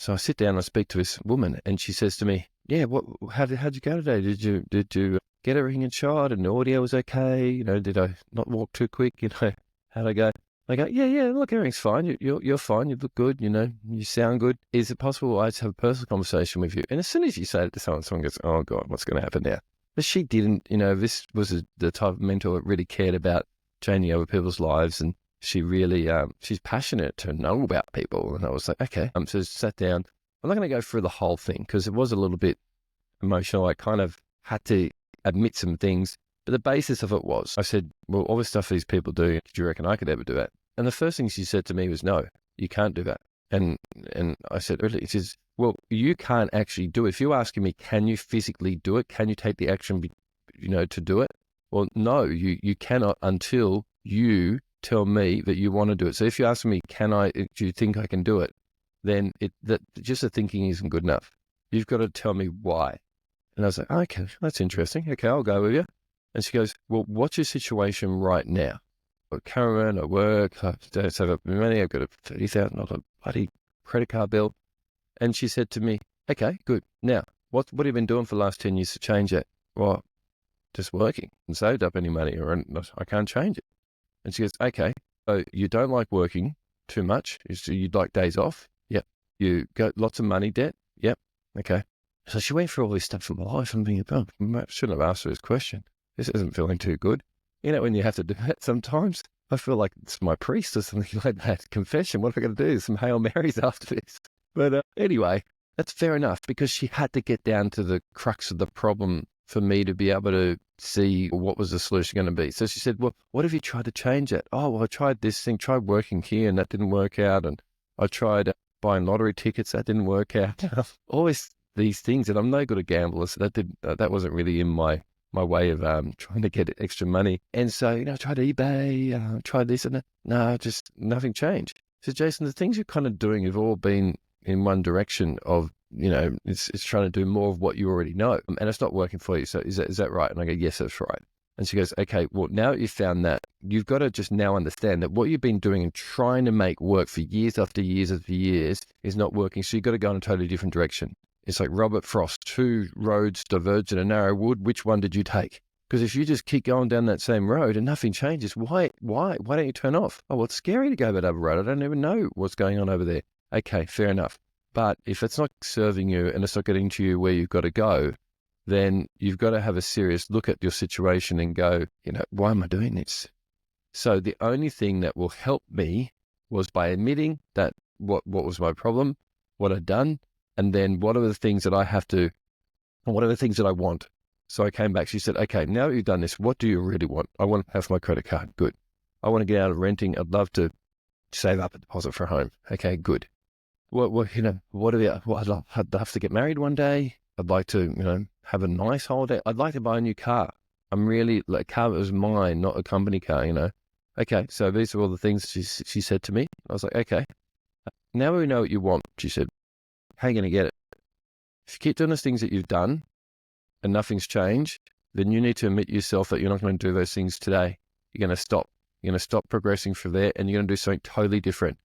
So I sit down and I speak to this woman, and she says to me, yeah, how'd you go today? Did you get everything in shot and the audio was okay? You know, did I not walk too quick? You know, how'd I go? I go, yeah, look, everything's fine. You're fine. You look good. You know, you sound good. Is it possible I just have a personal conversation with you? And as soon as you say it to someone goes, oh God, what's going to happen now? But she didn't, you know, this was the type of mentor that really cared about changing other people's lives. And she really, she's passionate to know about people. And I was like, okay. So I sat down. I'm not going to go through the whole thing because it was a little bit emotional. I kind of had to admit some things. But the basis of it was, I said, well, all the stuff these people do, do you reckon I could ever do that? And the first thing she said to me was, no, you can't do that. And I said, really? She says, well, you can't actually do it. If you're asking me, can you physically do it? Can you take the action, you know, to do it? Well, no, you cannot until you tell me that you want to do it. So if you ask me, do you think I can do it? Then just the thinking isn't good enough. You've got to tell me why. And I was like, okay, that's interesting. Okay, I'll go with you. And she goes, well, what's your situation right now? I've got caravan, I work, I don't save up money, I've got a $30,000 bloody credit card bill. And she said to me, okay, good. Now, what have you been doing for the last 10 years to change it? Well, just working and saved up any money, or I can't change it. And she goes, okay, so you don't like working too much. You'd like days off? Yep. You got lots of money debt? Yep. Okay. So she went through all this stuff in my life. I'm thinking, oh, I shouldn't have asked her this question. This isn't feeling too good. You know, when you have to do that sometimes, I feel like it's my priest or something like that. Confession, what am I going to do? Some Hail Marys after this. But anyway, that's fair enough because she had to get down to the crux of the problem for me to be able to see what was the solution going to be. So she said, well, what have you tried to change it? Oh, well, I tried this thing, tried working here and that didn't work out. And I tried buying lottery tickets, that didn't work out. Always these things, and I'm no good at gamblers. So that wasn't really in my way of trying to get extra money. And so, you know, I tried eBay, tried this and that. No, just nothing changed. So Jason, the things you're kind of doing have all been in one direction of, you know, it's trying to do more of what you already know. And it's not working for you. So is that right? And I go, yes, that's right. And she goes, okay, well, now that you've found that, you've got to just now understand that what you've been doing and trying to make work for years after years after years is not working. So you've got to go in a totally different direction. It's like Robert Frost, 2 roads diverge in a narrow wood. Which one did you take? Because if you just keep going down that same road and nothing changes, why don't you turn off? Oh, well, it's scary to go that other road. I don't even know what's going on over there. Okay, fair enough. But if it's not serving you and it's not getting to you where you've got to go, then you've got to have a serious look at your situation and go, you know, why am I doing this? So the only thing that will help me was by admitting that what was my problem, what I'd done, and then what are the things that I have to, and what are the things that I want? So I came back, she said, okay, now that you've done this, what do you really want? I want to have my credit card. Good. I want to get out of renting. I'd love to save up a deposit for a home. Okay, good. What you know, I'd love to get married one day. I'd like to, you know, have a nice holiday. I'd like to buy a new car. I'm really, like, a car that was mine, not a company car, you know. Okay, so these are all the things she said to me. I was like, okay, now we know what you want, she said. How are you going to get it? If you keep doing those things that you've done and nothing's changed, then you need to admit yourself that you're not going to do those things today. You're going to stop. You're going to stop progressing from there and you're going to do something totally different.